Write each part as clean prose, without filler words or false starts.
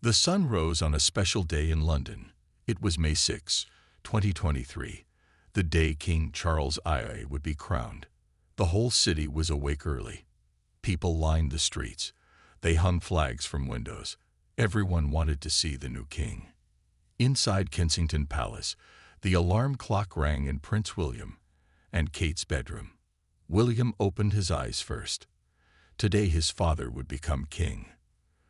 The sun rose on a special day in London. It was May 6, 2023, the day King Charles II would be crowned. The whole city was awake early. People lined the streets. They hung flags from windows. Everyone wanted to see the new king. Inside Kensington Palace, the alarm clock rang in Prince William and Kate's bedroom. William opened his eyes first. Today his father would become king.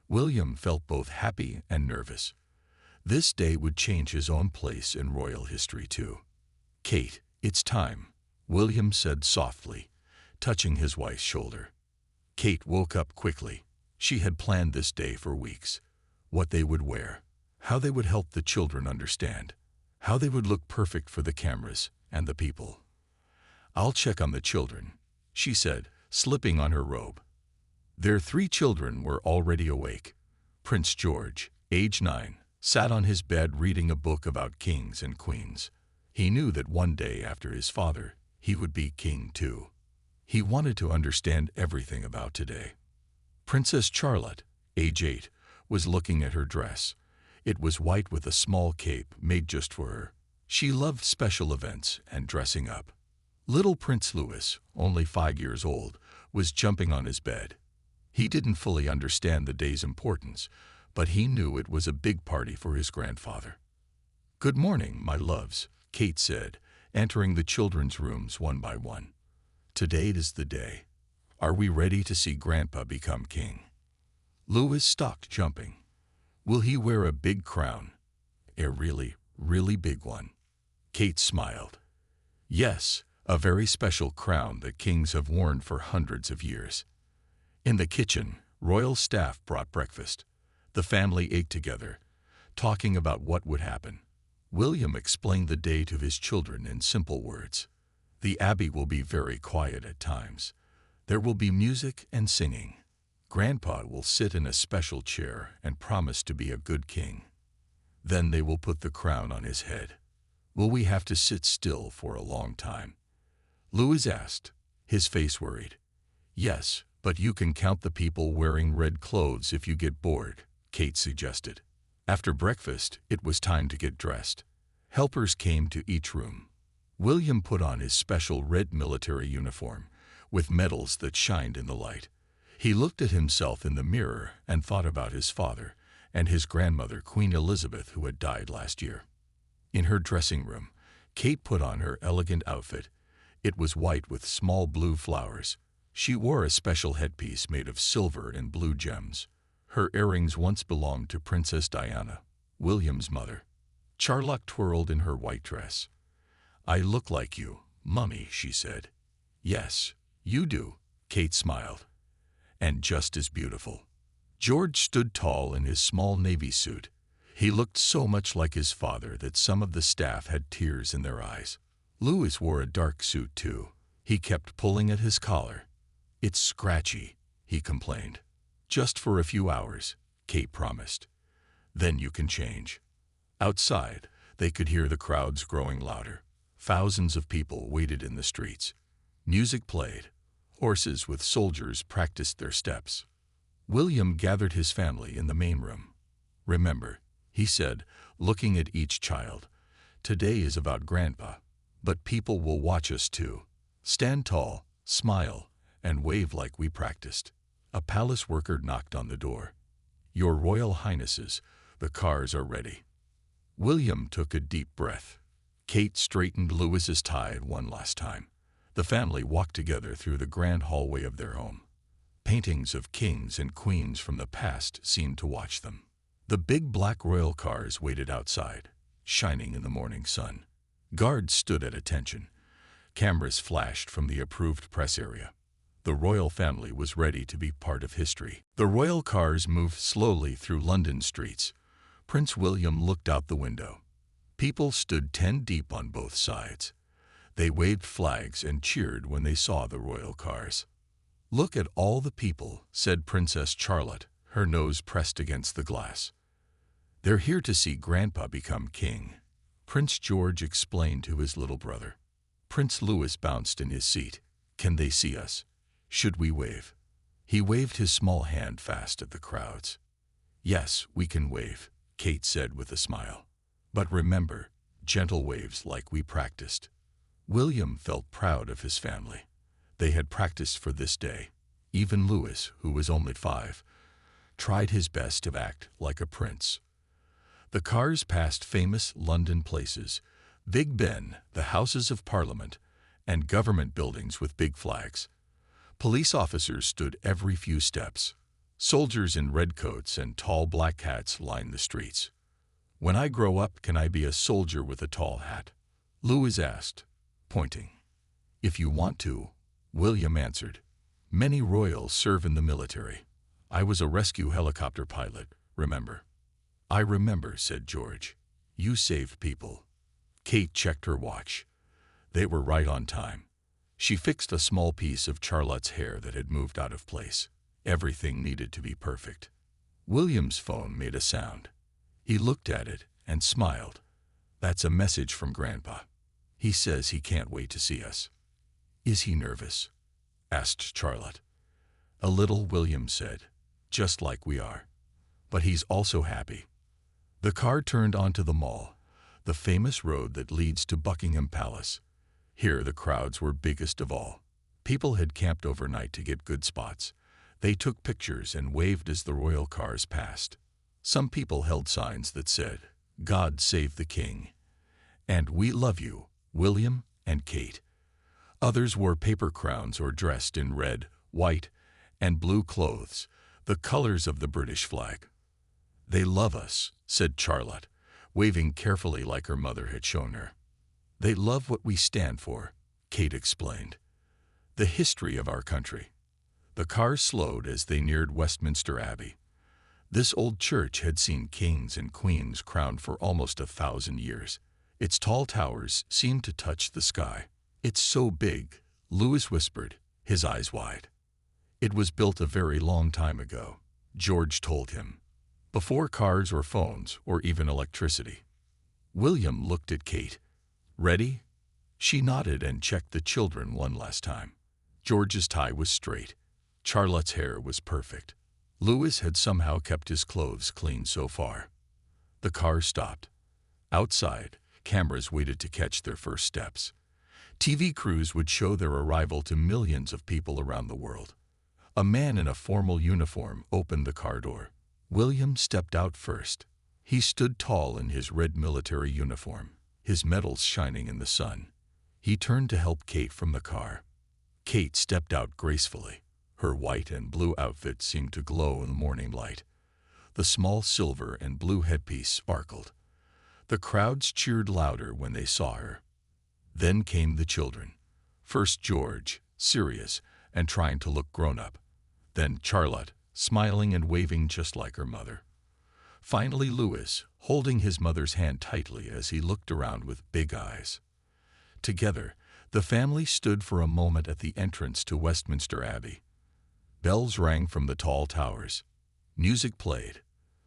William felt both happy and nervous. This day would change his own place in royal history too. "Kate, it's time," William said softly, touching his wife's shoulder. Kate woke up quickly. She had planned this day for weeks. What they would wear, how they would help the children understand, how they would look perfect for the cameras and the people. "I'll check on the children," she said, slipping on her robe. Their 3 children were already awake. Prince George, age 9, sat on his bed reading a book about kings and queens. He knew that one day after his father, he would be king too. He wanted to understand everything about today. Princess Charlotte, age 8, was looking at her dress. It was white with a small cape made just for her. She loved special events and dressing up. Little Prince Louis, only 5 years old, was jumping on his bed. He didn't fully understand the day's importance, but he knew it was a big party for his grandfather. "Good morning, my loves," Kate said, entering the children's rooms one by one. "Today is the day. Are we ready to see Grandpa become king?" Louis stopped jumping. "Will he wear a big crown? A really, really big one?" Kate smiled. "Yes, a very special crown that kings have worn for hundreds of years." In the kitchen, royal staff brought breakfast. The family ate together, talking about what would happen. William explained the day to his children in simple words. "The abbey will be very quiet at times. There will be music and singing. Grandpa will sit in a special chair and promise to be a good king. Then they will put the crown on his head. Will we have to sit still for a long time?" Louis asked, his face worried. "Yes, but you can count the people wearing red clothes if you get bored," Kate suggested. After breakfast, it was time to get dressed. Helpers came to each room. William put on his special red military uniform, with medals that shined in the light. He looked at himself in the mirror and thought about his father and his grandmother, Queen Elizabeth, who had died last year. In her dressing room, Kate put on her elegant outfit. It was white with small blue flowers. She wore a special headpiece made of silver and blue gems. Her earrings once belonged to Princess Diana, William's mother. Charlotte twirled in her white dress. "I look like you, Mummy," she said. "Yes, you do," Kate smiled. "And just as beautiful." George stood tall in his small navy suit. He looked so much like his father that some of the staff had tears in their eyes. Louis wore a dark suit too. He kept pulling at his collar. "It's scratchy," he complained. "Just for a few hours," Kate promised. "Then you can change." Outside, they could hear the crowds growing louder. Thousands of people waited in the streets. Music played. Horses with soldiers practiced their steps. William gathered his family in the main room. "Remember," he said, looking at each child, "today is about Grandpa, but people will watch us too. Stand tall, smile, and wave like we practiced." A palace worker knocked on the door. "Your Royal Highnesses, the cars are ready." William took a deep breath. Kate straightened Louis's tie one last time. The family walked together through the grand hallway of their home. Paintings of kings and queens from the past seemed to watch them. The big black royal cars waited outside, shining in the morning sun. Guards stood at attention. Cameras flashed from the approved press area. The royal family was ready to be part of history. The royal cars moved slowly through London streets. Prince William looked out the window. People stood 10 deep on both sides. They waved flags and cheered when they saw the royal cars. "Look at all the people," said Princess Charlotte, her nose pressed against the glass. "They're here to see Grandpa become king," Prince George explained to his little brother. Prince Louis bounced in his seat. "Can they see us? Should we wave?" He waved his small hand fast at the crowds. Yes, we can wave, Kate said with a smile. But remember, gentle waves like we practiced. William felt proud of his family. They had practiced for this day. Even Louis, who was only 5, tried his best to act like a prince. The cars passed famous London places, Big Ben, the Houses of Parliament, and government buildings with big flags. Police officers stood every few steps. Soldiers in red coats and tall black hats lined the streets. When I grow up, can I be a soldier with a tall hat? Louis asked, pointing. If you want to, William answered. Many royals serve in the military. I was a rescue helicopter pilot, remember? I remember, said George. You saved people. Kate checked her watch. They were right on time. She fixed a small piece of Charlotte's hair that had moved out of place. Everything needed to be perfect. William's phone made a sound. He looked at it and smiled. That's a message from Grandpa. He says he can't wait to see us. Is he nervous? Asked Charlotte. A little, William said, just like we are. But he's also happy. The car turned onto the Mall, the famous road that leads to Buckingham Palace. Here the crowds were biggest of all. People had camped overnight to get good spots. They took pictures and waved as the royal cars passed. Some people held signs that said, God save the King, and we love you, William and Kate. Others wore paper crowns or dressed in red, white, and blue clothes, the colors of the British flag. They love us, said Charlotte, waving carefully like her mother had shown her. They love what we stand for, Kate explained. The history of our country. The cars slowed as they neared Westminster Abbey. This old church had seen kings and queens crowned for almost 1,000 years. Its tall towers seemed to touch the sky. It's so big, Louis whispered, his eyes wide. It was built a very long time ago, George told him, before cars or phones or even electricity. William looked at Kate. Ready? She nodded and checked the children one last time. George's tie was straight. Charlotte's hair was perfect. Louis had somehow kept his clothes clean so far. The car stopped. Outside, cameras waited to catch their first steps. TV crews would show their arrival to millions of people around the world. A man in a formal uniform opened the car door. William stepped out first. He stood tall in his red military uniform, his medals shining in the sun. He turned to help Kate from the car. Kate stepped out gracefully. Her white and blue outfit seemed to glow in the morning light. The small silver and blue headpiece sparkled. The crowds cheered louder when they saw her. Then came the children. First George, serious and trying to look grown-up. Then Charlotte, smiling and waving just like her mother. Finally Louis, holding his mother's hand tightly as he looked around with big eyes. Together, the family stood for a moment at the entrance to Westminster Abbey. Bells rang from the tall towers. Music played.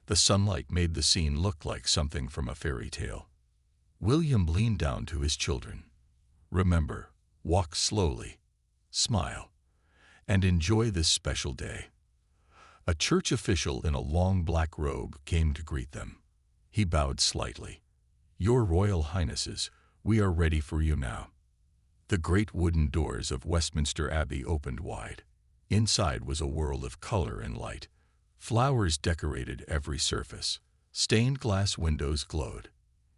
The sunlight made the scene look like something from a fairy tale. William leaned down to his children. Remember, walk slowly, smile, and enjoy this special day. A church official in a long black robe came to greet them. He bowed slightly. Your Royal Highnesses, we are ready for you now. The great wooden doors of Westminster Abbey opened wide. Inside was a world of color and light. Flowers decorated every surface. Stained glass windows glowed.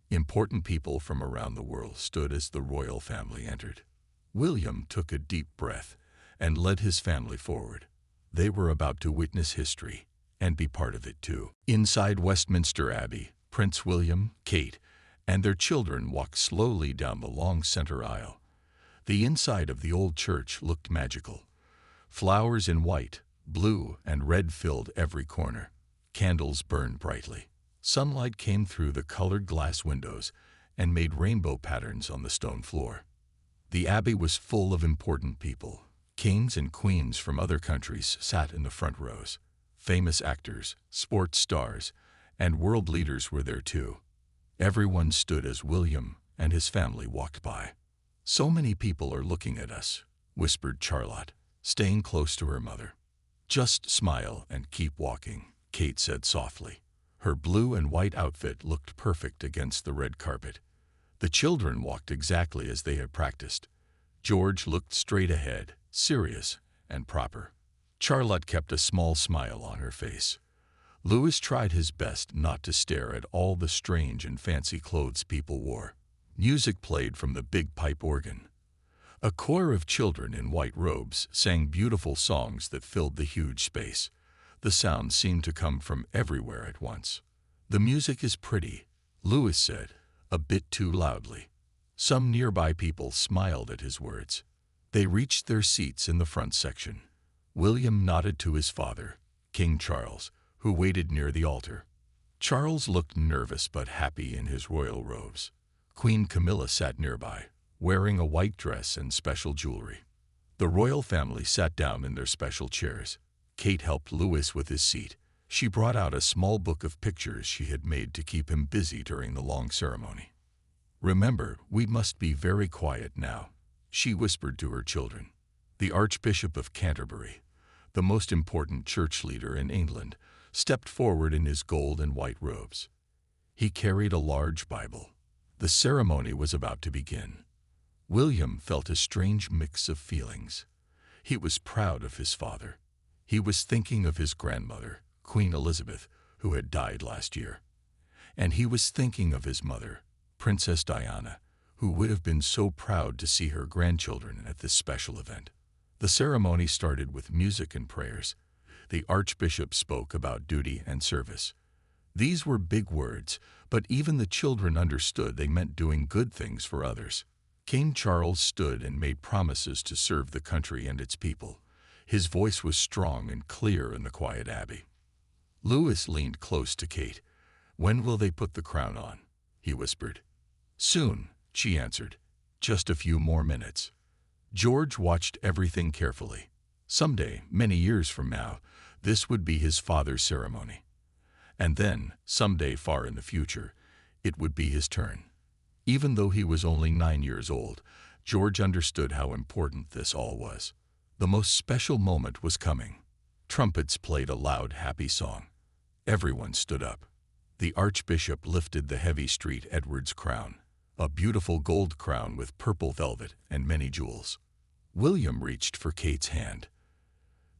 Important people from around the world stood as the royal family entered. William took a deep breath and led his family forward. They were about to witness history and be part of it too. Inside Westminster Abbey, Prince William, Kate, and their children walked slowly down the long center aisle. The inside of the old church looked magical. Flowers in white, blue, and red filled every corner. Candles burned brightly. Sunlight came through the colored glass windows and made rainbow patterns on the stone floor. The abbey was full of important people. Kings and queens from other countries sat in the front rows. Famous actors, sports stars, and world leaders were there too. Everyone stood as William and his family walked by. So many people are looking at us, whispered Charlotte, staying close to her mother. Just smile and keep walking, Kate said softly. Her blue and white outfit looked perfect against the red carpet. The children walked exactly as they had practiced. George looked straight ahead, serious and proper. Charlotte kept a small smile on her face. Louis tried his best not to stare at all the strange and fancy clothes people wore. Music played from the big pipe organ. A choir of children in white robes sang beautiful songs that filled the huge space. The sound seemed to come from everywhere at once. "The music is pretty," Louis said, a bit too loudly. Some nearby people smiled at his words. They reached their seats in the front section. William nodded to his father, King Charles, who waited near the altar. Charles looked nervous but happy in his royal robes. Queen Camilla sat nearby, wearing a white dress and special jewelry. The royal family sat down in their special chairs. Kate helped Louis with his seat. She brought out a small book of pictures she had made to keep him busy during the long ceremony. "Remember, we must be very quiet now," she whispered to her children. The Archbishop of Canterbury, the most important church leader in England, stepped forward in his gold and white robes. He carried a large Bible. The ceremony was about to begin. William felt a strange mix of feelings. He was proud of his father. He was thinking of his grandmother, Queen Elizabeth, who had died last year. And he was thinking of his mother, Princess Diana, who would have been so proud to see her grandchildren at this special event. The ceremony started with music and prayers. The Archbishop spoke about duty and service. These were big words, but even the children understood they meant doing good things for others. King Charles stood and made promises to serve the country and its people. His voice was strong and clear in the quiet abbey. Louis leaned close to Kate. "When will they put the crown on?" he whispered. "Soon," she answered. "Just a few more minutes." George watched everything carefully. Someday, many years from now, this would be his father's ceremony. And then, someday far in the future, it would be his turn. Even though he was only 9 years old, George understood how important this all was. The most special moment was coming. Trumpets played a loud, happy song. Everyone stood up. The Archbishop lifted the heavy St. Edward's crown, a beautiful gold crown with purple velvet and many jewels. William reached for Kate's hand.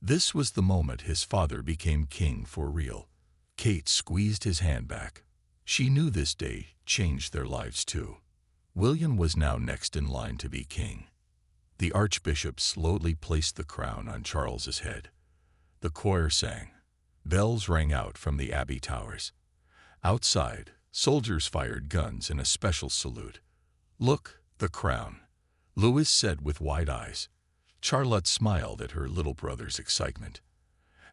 This was the moment his father became king for real. Kate squeezed his hand back. She knew this day changed their lives too. William was now next in line to be king. The Archbishop slowly placed the crown on Charles's head. The choir sang. Bells rang out from the abbey towers. Outside, soldiers fired guns in a special salute. "Look, the crown," Louis said with wide eyes. Charlotte smiled at her little brother's excitement.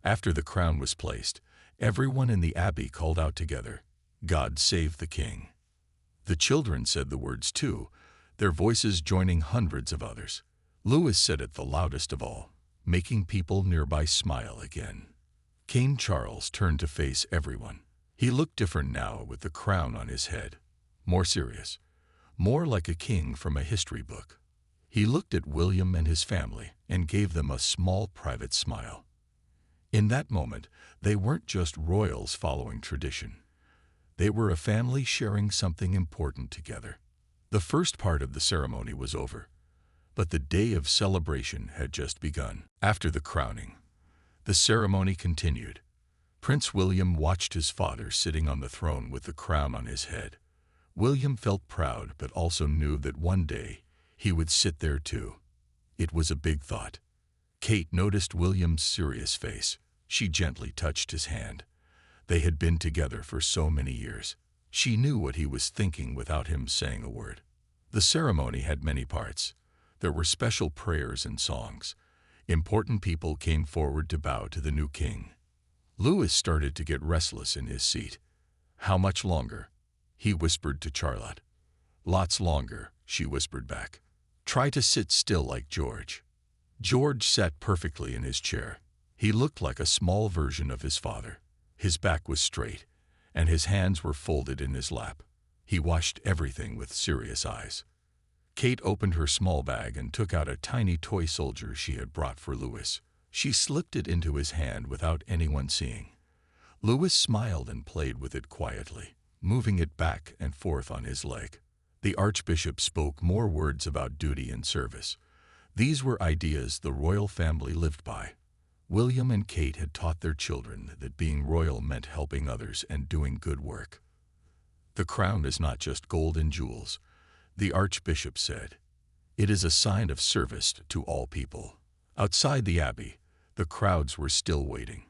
After the crown was placed, everyone in the abbey called out together, "God save the king." The children said the words too, their voices joining hundreds of others. Louis said it the loudest of all, making people nearby smile again. King Charles turned to face everyone. He looked different now with the crown on his head, more serious, more like a king from a history book. He looked at William and his family and gave them a small private smile. In that moment, they weren't just royals following tradition. They were a family sharing something important together. The first part of the ceremony was over, but the day of celebration had just begun. After the crowning, the ceremony continued. Prince William watched his father sitting on the throne with the crown on his head. William felt proud but also knew that one day he would sit there too. It was a big thought. Kate noticed William's serious face. She gently touched his hand. They had been together for so many years. She knew what he was thinking without him saying a word. The ceremony had many parts. There were special prayers and songs. Important people came forward to bow to the new king. Louis started to get restless in his seat. "How much longer?" he whispered to Charlotte. "Lots longer," she whispered back. "Try to sit still like George." George sat perfectly in his chair. He looked like a small version of his father. His back was straight, and his hands were folded in his lap. He watched everything with serious eyes. Kate opened her small bag and took out a tiny toy soldier she had brought for Louis. She slipped it into his hand without anyone seeing. Louis smiled and played with it quietly, moving it back and forth on his leg. The Archbishop spoke more words about duty and service. These were ideas the royal family lived by. William and Kate had taught their children that being royal meant helping others and doing good work. The crown is not just gold and jewels, the Archbishop said. It is a sign of service to all people. Outside the abbey, the crowds were still waiting.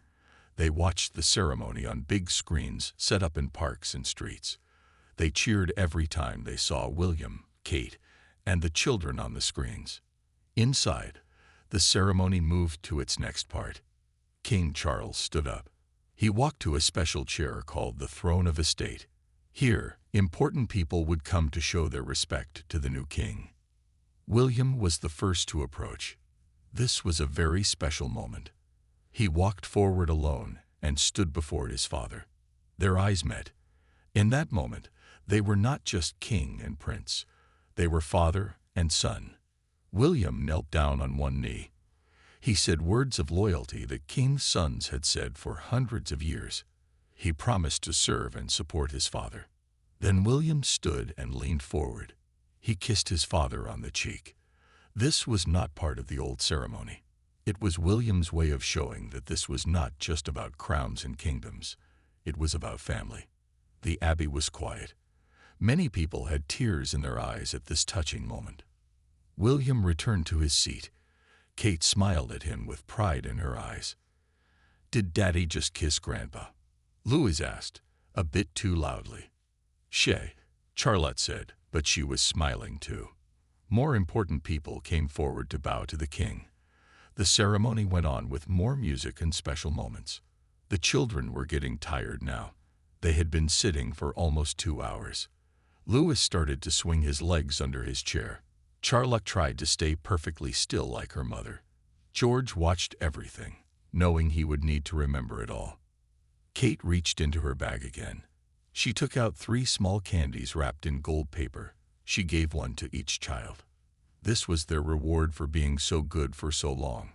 They watched the ceremony on big screens set up in parks and streets. They cheered every time they saw William, Kate, and the children on the screens. Inside, the ceremony moved to its next part. King Charles stood up. He walked to a special chair called the Throne of Estate. Here, important people would come to show their respect to the new king. William was the first to approach. This was a very special moment. He walked forward alone and stood before his father. Their eyes met. In that moment, they were not just king and prince. They were father and son. William knelt down on one knee. He said words of loyalty that king's sons had said for hundreds of years. He promised to serve and support his father. Then William stood and leaned forward. He kissed his father on the cheek. This was not part of the old ceremony. It was William's way of showing that this was not just about crowns and kingdoms. It was about family. The abbey was quiet. Many people had tears in their eyes at this touching moment. William returned to his seat. Kate smiled at him with pride in her eyes. "Did Daddy just kiss Grandpa?" Louis asked, a bit too loudly. "Shay," Charlotte said, but she was smiling too. More important people came forward to bow to the king. The ceremony went on with more music and special moments. The children were getting tired now. They had been sitting for almost 2 hours. Louis started to swing his legs under his chair. Charlotte tried to stay perfectly still like her mother. George watched everything, knowing he would need to remember it all. Kate reached into her bag again. She took out 3 small candies wrapped in gold paper. She gave one to each child. This was their reward for being so good for so long.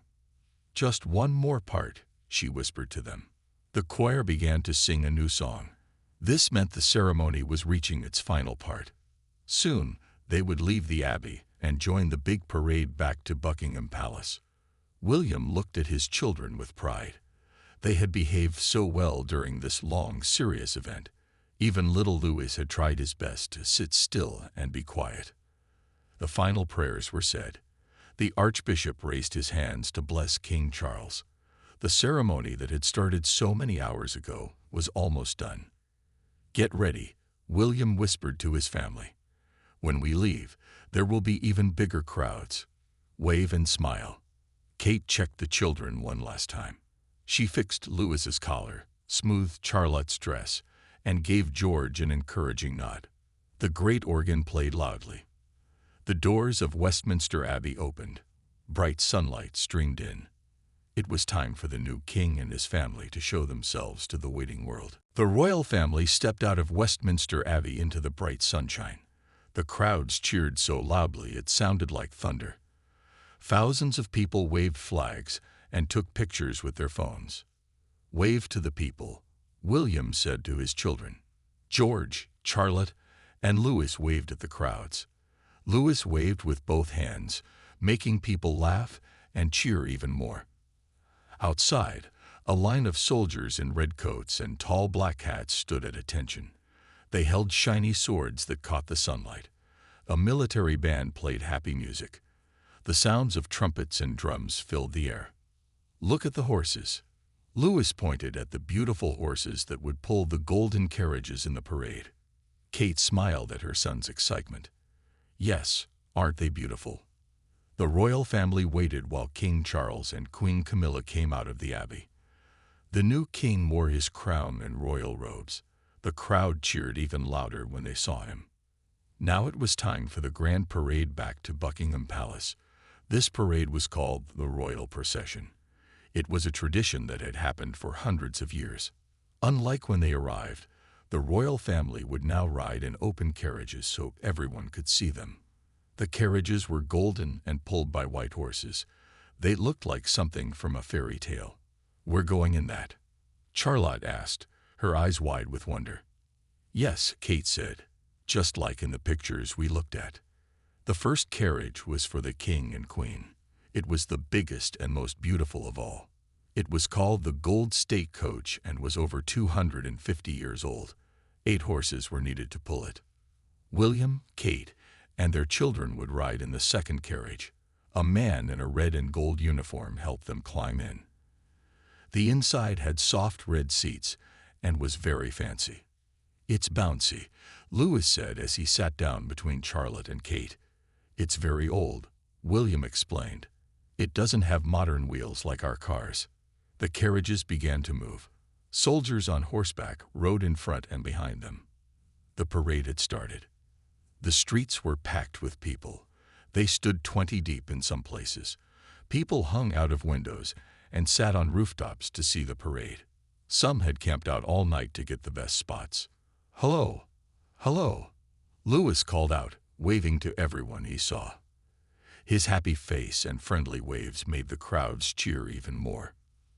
"Just one more part," she whispered to them. The choir began to sing a new song. This meant the ceremony was reaching its final part. Soon, they would leave the abbey and join the big parade back to Buckingham Palace. William looked at his children with pride. They had behaved so well during this long, serious event. Even little Louis had tried his best to sit still and be quiet. The final prayers were said. The Archbishop raised his hands to bless King Charles. The ceremony that had started so many hours ago was almost done. "Get ready," William whispered to his family. "When we leave, there will be even bigger crowds. Wave and smile." Kate checked the children one last time. She fixed Louis's collar, smoothed Charlotte's dress, and gave George an encouraging nod. The great organ played loudly. The doors of Westminster Abbey opened. Bright sunlight streamed in. It was time for the new king and his family to show themselves to the waiting world. The royal family stepped out of Westminster Abbey into the bright sunshine. The crowds cheered so loudly it sounded like thunder. Thousands of people waved flags and took pictures with their phones. "Wave to the people," William said to his children. George, Charlotte, and Louis waved at the crowds. Louis waved with both hands, making people laugh and cheer even more. Outside, a line of soldiers in red coats and tall black hats stood at attention. They held shiny swords that caught the sunlight. A military band played happy music. The sounds of trumpets and drums filled the air. "Look at the horses." Louis pointed at the beautiful horses that would pull the golden carriages in the parade. Kate smiled at her son's excitement. "Yes, aren't they beautiful?" The royal family waited while King Charles and Queen Camilla came out of the abbey. The new king wore his crown and royal robes. The crowd cheered even louder when they saw him. Now it was time for the grand parade back to Buckingham Palace. This parade was called the Royal Procession. It was a tradition that had happened for hundreds of years. Unlike when they arrived, the royal family would now ride in open carriages so everyone could see them. The carriages were golden and pulled by white horses. They looked like something from a fairy tale. "We're going in that," Charlotte asked, her eyes wide with wonder. Yes, Kate said, just like in the pictures we looked at. The first carriage was for the king and queen. It was the biggest and most beautiful of all. It was called the Gold State Coach and was over 250 years old. 8 horses were needed to pull it. William, Kate, and their children would ride in the second carriage. A man in a red and gold uniform helped them climb in. The inside had soft red seats and was very fancy. It's bouncy, Louis said as he sat down between Charlotte and Kate. It's very old, William explained. It doesn't have modern wheels like our cars. The carriages began to move. Soldiers on horseback rode in front and behind them. The parade had started. The streets were packed with people. They stood 20 deep in some places. People hung out of windows and sat on rooftops to see the parade. Some had camped out all night to get the best spots. "Hello! Hello!" Louis called out, waving to everyone he saw. His happy face and friendly waves made the crowds cheer even more.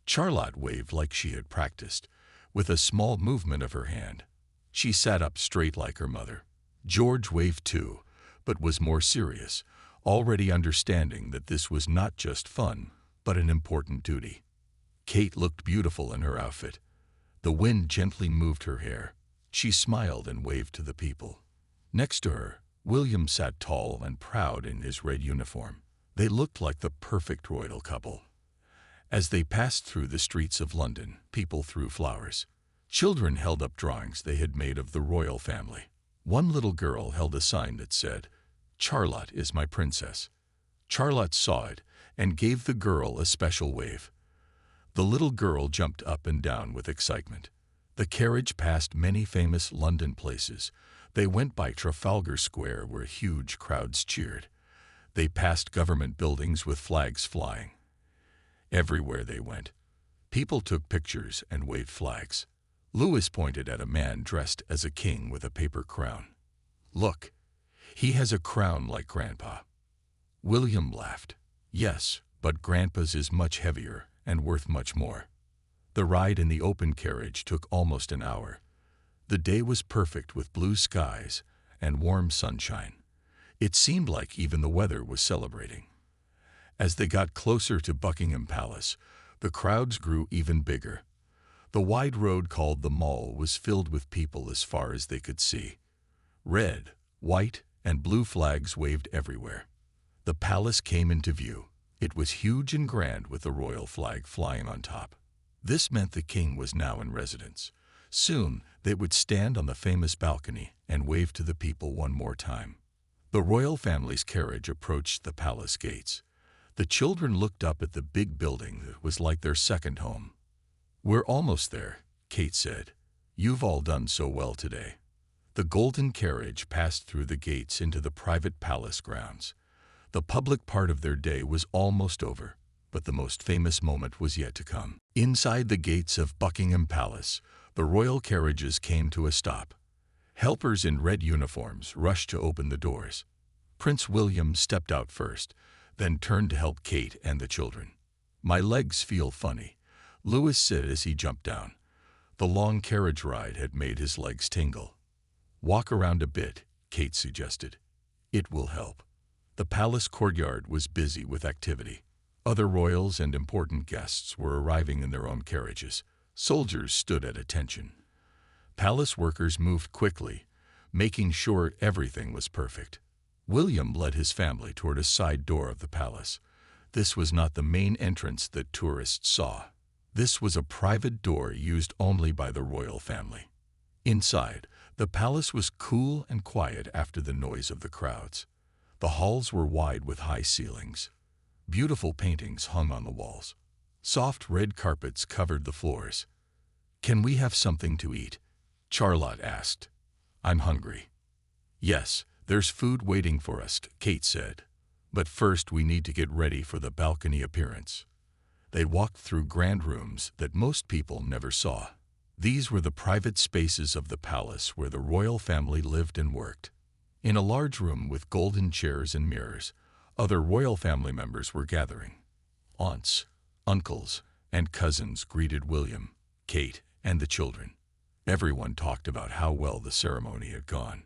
Charlotte waved like she had practiced, with a small movement of her hand. She sat up straight like her mother. George waved too, but was more serious, already understanding that this was not just fun, but an important duty. Kate looked beautiful in her outfit. The wind gently moved her hair. She smiled and waved to the people. Next to her, William sat tall and proud in his red uniform. They looked like the perfect royal couple. As they passed through the streets of London, people threw flowers. Children held up drawings they had made of the royal family. One little girl held a sign that said, "Charlotte is my princess." Charlotte saw it and gave the girl a special wave. The little girl jumped up and down with excitement. The carriage passed many famous London places. They went by Trafalgar Square where huge crowds cheered. They passed government buildings with flags flying. Everywhere they went, people took pictures and waved flags. Louis pointed at a man dressed as a king with a paper crown. "Look, he has a crown like Grandpa." William laughed. "Yes, but Grandpa's is much heavier and worth much more." The ride in the open carriage took almost an hour. The day was perfect with blue skies and warm sunshine. It seemed like even the weather was celebrating. As they got closer to Buckingham Palace, the crowds grew even bigger. The wide road called the Mall was filled with people as far as they could see. Red, white, and blue flags waved everywhere. The palace came into view. It was huge and grand with the royal flag flying on top. This meant the king was now in residence. Soon they would stand on the famous balcony and wave to the people one more time. The royal family's carriage approached the palace gates. The children looked up at the big building that was like their second home. "We're almost there," Kate said. "You've all done so well today." The golden carriage passed through the gates into the private palace grounds. The public part of their day was almost over, but the most famous moment was yet to come. Inside the gates of Buckingham Palace, the royal carriages came to a stop. Helpers in red uniforms rushed to open the doors. Prince William stepped out first, then turned to help Kate and the children. "My legs feel funny," Louis said as he jumped down. The long carriage ride had made his legs tingle. "Walk around a bit," Kate suggested. "It will help." The palace courtyard was busy with activity. Other royals and important guests were arriving in their own carriages. Soldiers stood at attention. Palace workers moved quickly, making sure everything was perfect. William led his family toward a side door of the palace. This was not the main entrance that tourists saw. This was a private door used only by the royal family. Inside, the palace was cool and quiet after the noise of the crowds. The halls were wide with high ceilings. Beautiful paintings hung on the walls. Soft red carpets covered the floors. "Can we have something to eat?" Charlotte asked. "I'm hungry." "Yes, there's food waiting for us," Kate said. "But first we need to get ready for the balcony appearance." They walked through grand rooms that most people never saw. These were the private spaces of the palace where the royal family lived and worked. In a large room with golden chairs and mirrors, other royal family members were gathering. Aunts, uncles, and cousins greeted William. Kate, and the children. Everyone talked about how well the ceremony had gone.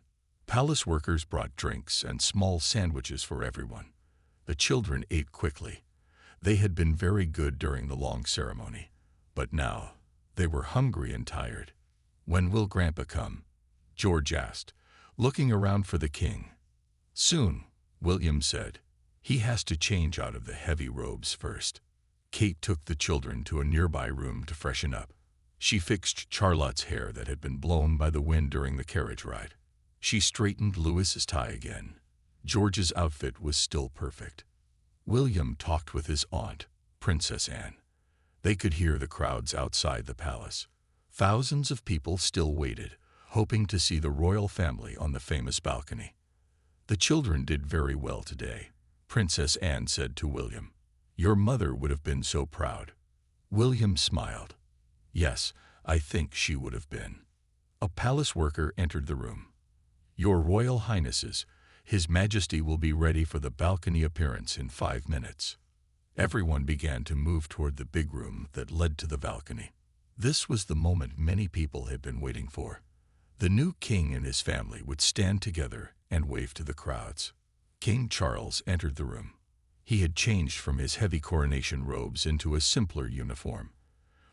Palace workers brought drinks and small sandwiches for everyone. The children ate quickly. They had been very good during the long ceremony, but now they were hungry and tired. "When will Grandpa come?" George asked, looking around for the king. "Soon," William said. "He has to change out of the heavy robes first." Kate took the children to a nearby room to freshen up. She fixed Charlotte's hair that had been blown by the wind during the carriage ride. She straightened Louis's tie again. George's outfit was still perfect. William talked with his aunt, Princess Anne. They could hear the crowds outside the palace. Thousands of people still waited, hoping to see the royal family on the famous balcony. "The children did very well today," Princess Anne said to William. "Your mother would have been so proud." William smiled. "Yes, I think she would have been." A palace worker entered the room. "Your Royal Highnesses, His Majesty will be ready for the balcony appearance in 5 minutes." Everyone began to move toward the big room that led to the balcony. This was the moment many people had been waiting for. The new king and his family would stand together and wave to the crowds. King Charles entered the room. He had changed from his heavy coronation robes into a simpler uniform,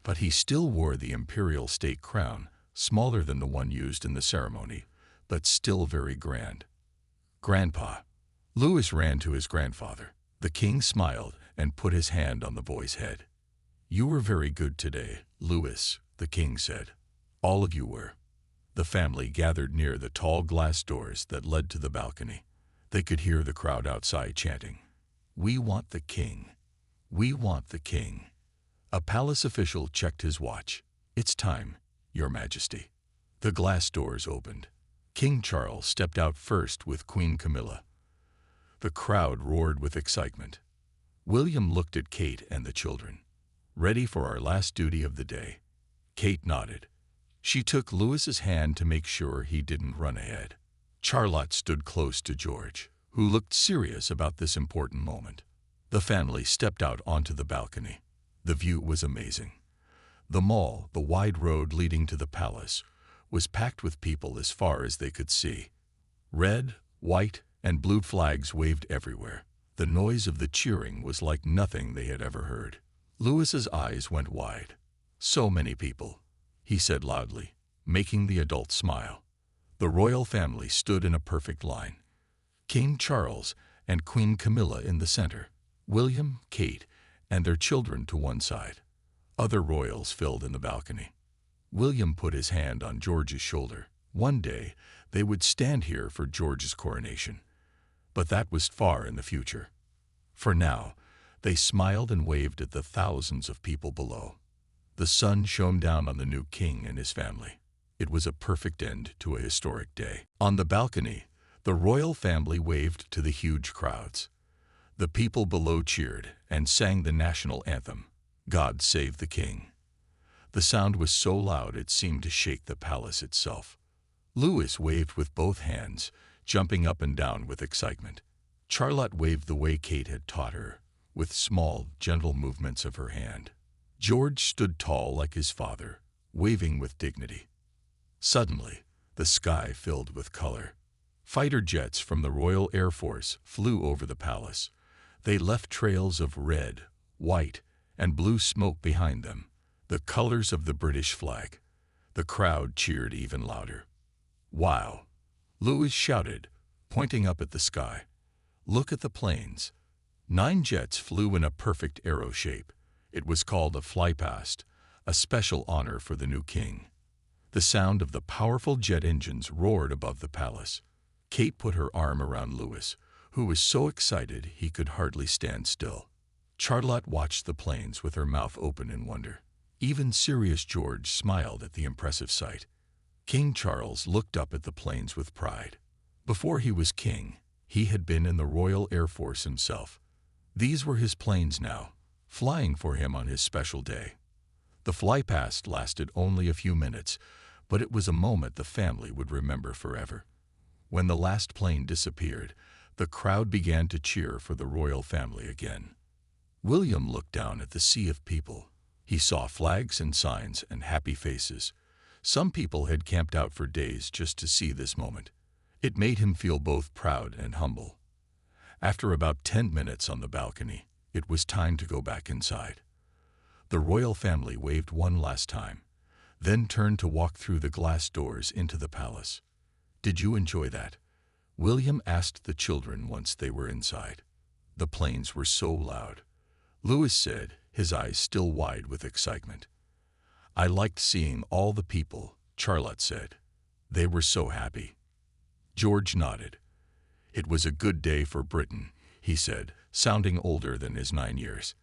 but he still wore the imperial state crown, smaller than the one used in the ceremony, but still very grand. "Grandpa." Louis ran to his grandfather. The king smiled and put his hand on the boy's head. "You were very good today, Louis," the king said. "All of you were." The family gathered near the tall glass doors that led to the balcony. They could hear the crowd outside chanting, "We want the king. We want the king." A palace official checked his watch. "It's time, Your Majesty." The glass doors opened. King Charles stepped out first with Queen Camilla. The crowd roared with excitement. William looked at Kate and the children. "Ready for our last duty of the day?" Kate nodded. She took Louis's hand to make sure he didn't run ahead. Charlotte stood close to George, who looked serious about this important moment. The family stepped out onto the balcony. The view was amazing. The mall, the wide road leading to the palace, was packed with people as far as they could see. Red, white, and blue flags waved everywhere. The noise of the cheering was like nothing they had ever heard. Louis's eyes went wide. "So many people," he said loudly, making the adults smile. The royal family stood in a perfect line. King Charles and Queen Camilla in the center, William, Kate, and their children to one side. Other royals filled in the balcony. William put his hand on George's shoulder. One day, they would stand here for George's coronation. But that was far in the future. For now, they smiled and waved at the thousands of people below. The sun shone down on the new king and his family. It was a perfect end to a historic day. On the balcony, the royal family waved to the huge crowds. The people below cheered and sang the national anthem, "God Save the King." The sound was so loud it seemed to shake the palace itself. Louis waved with both hands, jumping up and down with excitement. Charlotte waved the way Kate had taught her, with small, gentle movements of her hand. George stood tall like his father, waving with dignity. Suddenly, the sky filled with color. Fighter jets from the Royal Air Force flew over the palace. They left trails of red, white, and blue smoke behind them, the colors of the British flag. The crowd cheered even louder. "Wow!" Louis shouted, pointing up at the sky. "Look at the planes." 9 jets flew in a perfect arrow shape. It was called a flypast, a special honor for the new king. The sound of the powerful jet engines roared above the palace. Kate put her arm around Louis, who was so excited he could hardly stand still. Charlotte watched the planes with her mouth open in wonder. Even serious George smiled at the impressive sight. King Charles looked up at the planes with pride. Before he was king, he had been in the Royal Air Force himself. These were his planes now, flying for him on his special day. The flypast lasted only a few minutes, but it was a moment the family would remember forever. When the last plane disappeared, the crowd began to cheer for the royal family again. William looked down at the sea of people. He saw flags and signs and happy faces. Some people had camped out for days just to see this moment. It made him feel both proud and humble. After about 10 minutes on the balcony, it was time to go back inside. The royal family waved one last time, then turned to walk through the glass doors into the palace. "Did you enjoy that?" William asked the children once they were inside. The planes were so loud. Louis said, his eyes still wide with excitement. "I liked seeing all the people," Charlotte said. "They were so happy." George nodded. "It was a good day for Britain," he said, sounding older than his 9 years.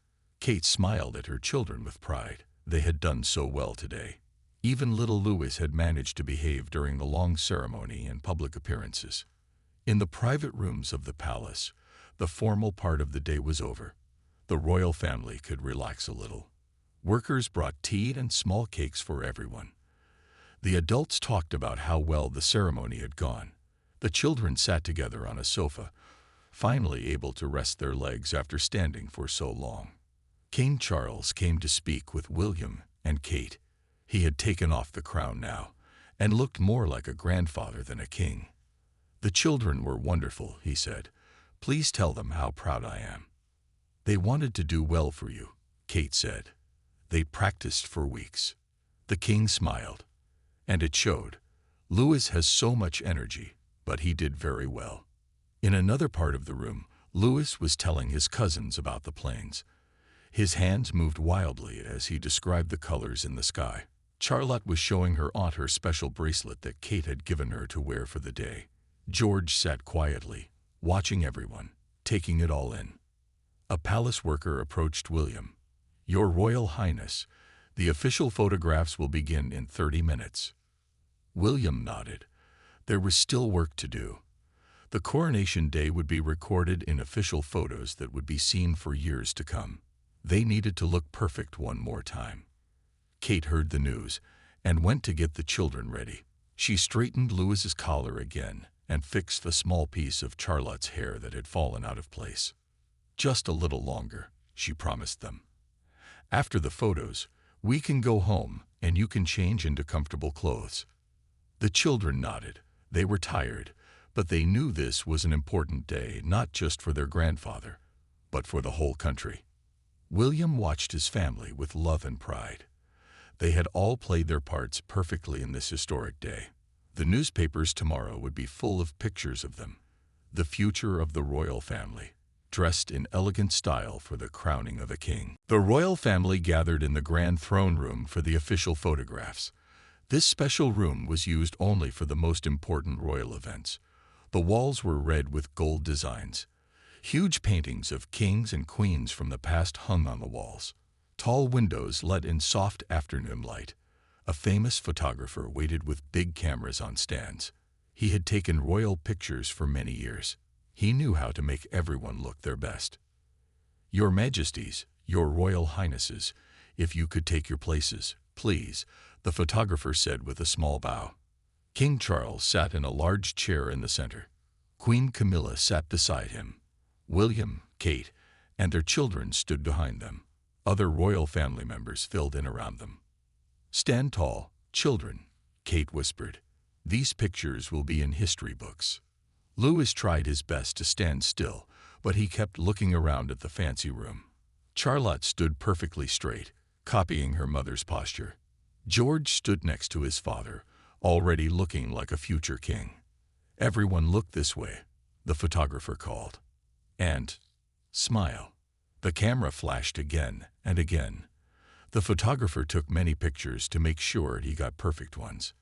Kate smiled at her children with pride. They had done so well today. Even little Louis had managed to behave during the long ceremony and public appearances. In the private rooms of the palace, the formal part of the day was over. The royal family could relax a little. Workers brought tea and small cakes for everyone. The adults talked about how well the ceremony had gone. The children sat together on a sofa, finally able to rest their legs after standing for so long. King Charles came to speak with William and Kate. He had taken off the crown now, and looked more like a grandfather than a king. "The children were wonderful," he said. "Please tell them how proud I am." "They wanted to do well for you," Kate said. "They practiced for weeks." The king smiled. And it showed. "Louis has so much energy, but he did very well." In another part of the room, Louis was telling his cousins about the planes. His hands moved wildly as he described the colors in the sky. Charlotte was showing her aunt her special bracelet that Kate had given her to wear for the day. George sat quietly, watching everyone, taking it all in. A palace worker approached William. "Your Royal Highness, the official photographs will begin in 30 minutes. William nodded. There was still work to do. The coronation day would be recorded in official photos that would be seen for years to come. They needed to look perfect one more time. Kate heard the news and went to get the children ready. She straightened Louis's collar again and fixed the small piece of Charlotte's hair that had fallen out of place. "Just a little longer," she promised them. "After the photos, we can go home and you can change into comfortable clothes." The children nodded. They were tired, but they knew this was an important day, not just for their grandfather, but for the whole country. William watched his family with love and pride. They had all played their parts perfectly in this historic day. The newspapers tomorrow would be full of pictures of them, the future of the royal family, dressed in elegant style for the crowning of a king. The royal family gathered in the grand throne room for the official photographs. This special room was used only for the most important royal events. The walls were red with gold designs. Huge paintings of kings and queens from the past hung on the walls. Tall windows let in soft afternoon light. A famous photographer waited with big cameras on stands. He had taken royal pictures for many years. He knew how to make everyone look their best. "Your Majesties, your Royal Highnesses, if you could take your places, please," the photographer said with a small bow. King Charles sat in a large chair in the center. Queen Camilla sat beside him. William, Kate, and their children stood behind them. Other royal family members filled in around them. "Stand tall, children," Kate whispered. "These pictures will be in history books." Louis tried his best to stand still, but he kept looking around at the fancy room. Charlotte stood perfectly straight, copying her mother's posture. George stood next to his father, already looking like a future king. "Everyone look this way," the photographer called. "And smile." The camera flashed again and again. The photographer took many pictures to make sure he got perfect ones.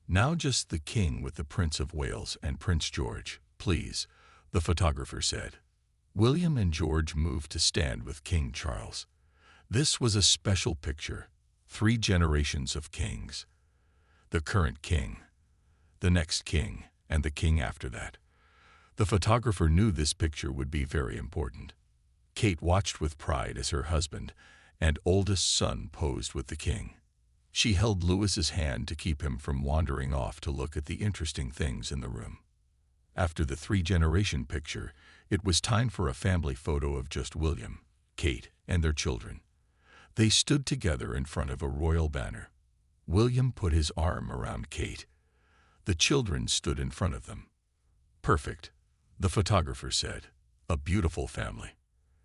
"Now just the king with the Prince of Wales and Prince George, please," the photographer said. William and George moved to stand with King Charles. This was a special picture. 3 generations of kings. The current king, the next king, and the king after that. The photographer knew this picture would be very important. Kate watched with pride as her husband and oldest son posed with the king. She held Louis's hand to keep him from wandering off to look at the interesting things in the room. After the 3-generation picture, it was time for a family photo of just William, Kate, and their children. They stood together in front of a royal banner. William put his arm around Kate. The children stood in front of them. "Perfect," the photographer said. "A beautiful family."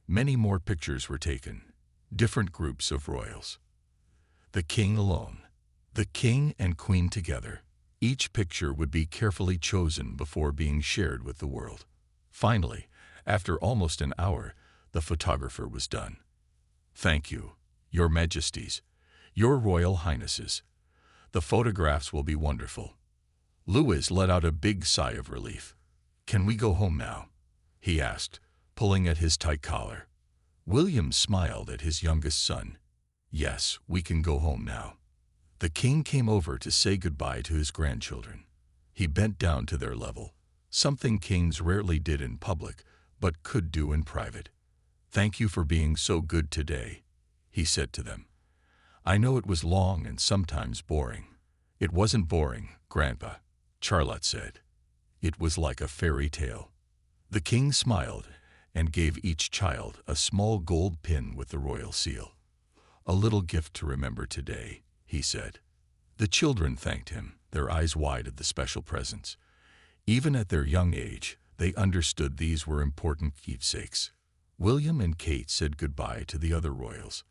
Many more pictures were taken. Different groups of royals. The king alone. The king and queen together. Each picture would be carefully chosen before being shared with the world. Finally, after almost an hour, the photographer was done. "Thank you, Your Majesties, Your Royal Highnesses. The photographs will be wonderful." Louis let out a big sigh of relief. "Can we go home now?" he asked, pulling at his tight collar. William smiled at his youngest son. "Yes, we can go home now." The king came over to say goodbye to his grandchildren. He bent down to their level, something kings rarely did in public, but could do in private. "Thank you for being so good today," he said to them. "I know it was long and sometimes boring." "It wasn't boring, Grandpa," Charlotte said. "It was like a fairy tale." The king smiled and gave each child a small gold pin with the royal seal. "A little gift to remember today," he said. The children thanked him, their eyes wide at the special presents. Even at their young age, they understood these were important keepsakes. William and Kate said goodbye to the other royals.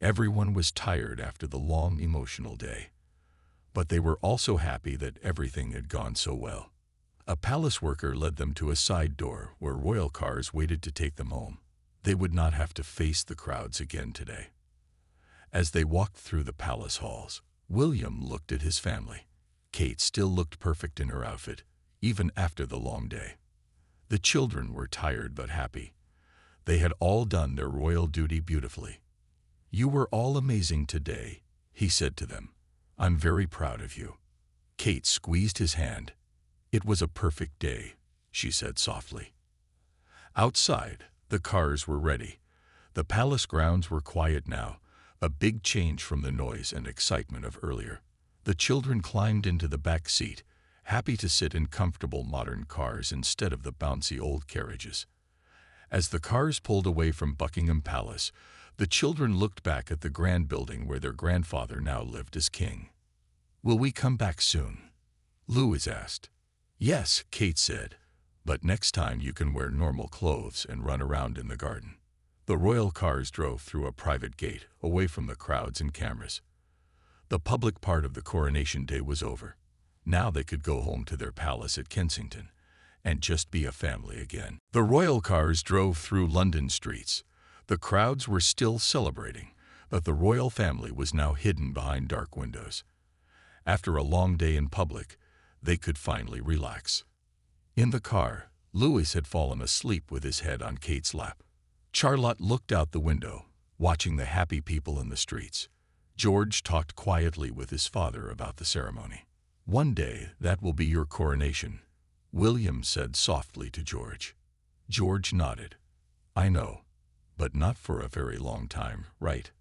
Everyone was tired after the long, emotional day. But they were also happy that everything had gone so well. A palace worker led them to a side door where royal cars waited to take them home. They would not have to face the crowds again today. As they walked through the palace halls, William looked at his family. Kate still looked perfect in her outfit, even after the long day. The children were tired but happy. They had all done their royal duty beautifully. "You were all amazing today," he said to them. "I'm very proud of you." Kate squeezed his hand. "It was a perfect day," she said softly. Outside, the cars were ready. The palace grounds were quiet now, a big change from the noise and excitement of earlier. The children climbed into the back seat, happy to sit in comfortable modern cars instead of the bouncy old carriages. As the cars pulled away from Buckingham Palace, the children looked back at the grand building where their grandfather now lived as king. "Will we come back soon?" Louis asked. "Yes," Kate said, "but next time you can wear normal clothes and run around in the garden." The royal cars drove through a private gate, away from the crowds and cameras. The public part of the coronation day was over. Now they could go home to their palace at Kensington and just be a family again. The royal cars drove through London streets. The crowds were still celebrating, but the royal family was now hidden behind dark windows. After a long day in public, they could finally relax. In the car, Louis had fallen asleep with his head on Kate's lap. Charlotte looked out the window, watching the happy people in the streets. George talked quietly with his father about the ceremony. "One day, that will be your coronation," William said softly to George. George nodded. "I know, but not for a very long time, right?"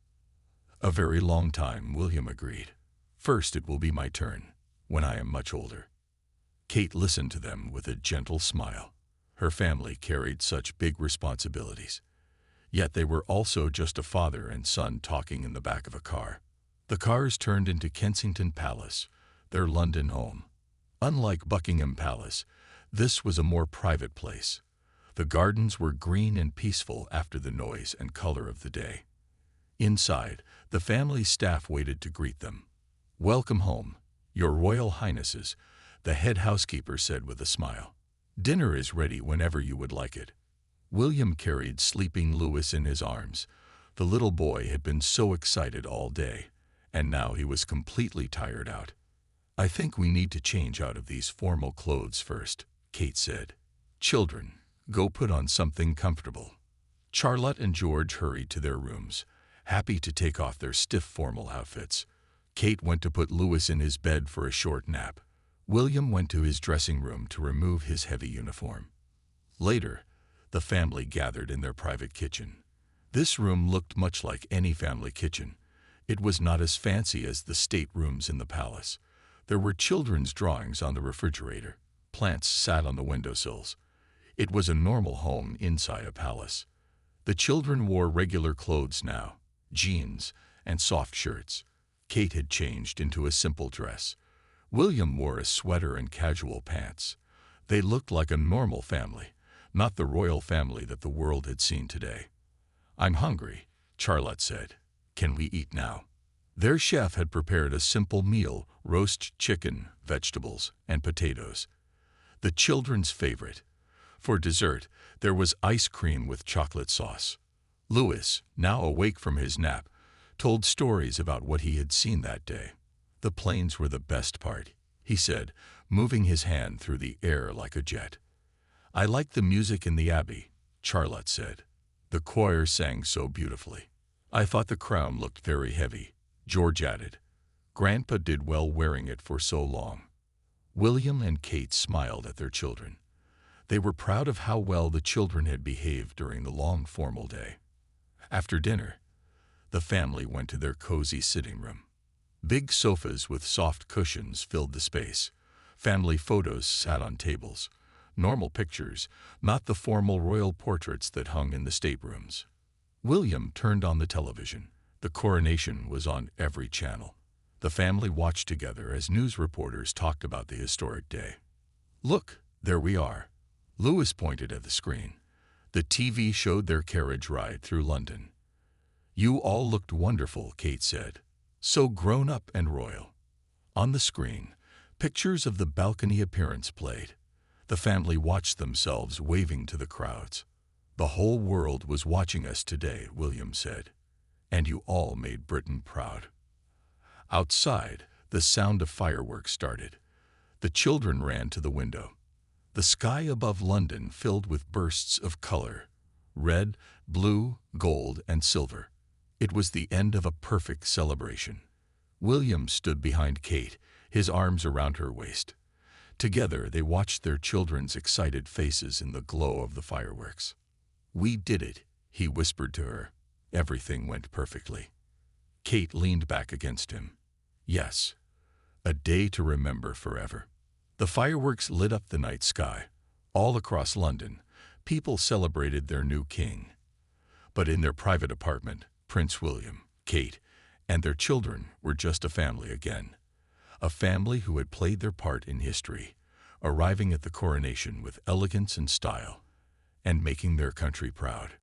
"A very long time," William agreed. "First it will be my turn, when I am much older." Kate listened to them with a gentle smile. Her family carried such big responsibilities. Yet they were also just a father and son talking in the back of a car. The cars turned into Kensington Palace, their London home. Unlike Buckingham Palace, this was a more private place. The gardens were green and peaceful after the noise and color of the day. Inside, the family staff waited to greet them. "Welcome home, Your Royal Highnesses," the head housekeeper said with a smile. "Dinner is ready whenever you would like it." William carried sleeping Louis in his arms. The little boy had been so excited all day, and now he was completely tired out. "I think we need to change out of these formal clothes first," Kate said. "Children, go put on something comfortable." Charlotte and George hurried to their rooms, happy to take off their stiff formal outfits. Kate went to put Louis in his bed for a short nap. William went to his dressing room to remove his heavy uniform. Later, the family gathered in their private kitchen. This room looked much like any family kitchen. It was not as fancy as the staterooms in the palace. There were children's drawings on the refrigerator. Plants sat on the windowsills. It was a normal home inside a palace. The children wore regular clothes now. jeans, and soft shirts. Kate had changed into a simple dress. William wore a sweater and casual pants. They looked like a normal family, not the royal family that the world had seen today. "I'm hungry," Charlotte said. "Can we eat now?" Their chef had prepared a simple meal: roast chicken, vegetables, and potatoes. The children's favorite. For dessert, there was ice cream with chocolate sauce. Louis, now awake from his nap, told stories about what he had seen that day. "The planes were the best part," he said, moving his hand through the air like a jet. "I liked the music in the abbey," Charlotte said. "The choir sang so beautifully." "I thought the crown looked very heavy," George added. "Grandpa did well wearing it for so long." William and Kate smiled at their children. They were proud of how well the children had behaved during the long formal day. After dinner, the family went to their cozy sitting room. Big sofas with soft cushions filled the space. Family photos sat on tables. Normal pictures, not the formal royal portraits that hung in the staterooms. William turned on the television. The Coronation was on every channel. The family watched together as news reporters talked about the historic day. "Look, there we are." Louis pointed at the screen. The TV showed their carriage ride through London. "You all looked wonderful," Kate said. "So grown up and royal." On the screen, pictures of the balcony appearance played. The family watched themselves waving to the crowds. "The whole world was watching us today," William said. "And you all made Britain proud." Outside, the sound of fireworks started. The children ran to the window. The sky above London filled with bursts of color: red, blue, gold, and silver. It was the end of a perfect celebration. William stood behind Kate, his arms around her waist. Together, they watched their children's excited faces in the glow of the fireworks. "We did it," he whispered to her. "Everything went perfectly." Kate leaned back against him. "Yes, a day to remember forever." The fireworks lit up the night sky. All across London, people celebrated their new king. But in their private apartment, Prince William, Kate, and their children were just a family again. A family who had played their part in history, arriving at the coronation with elegance and style, and making their country proud.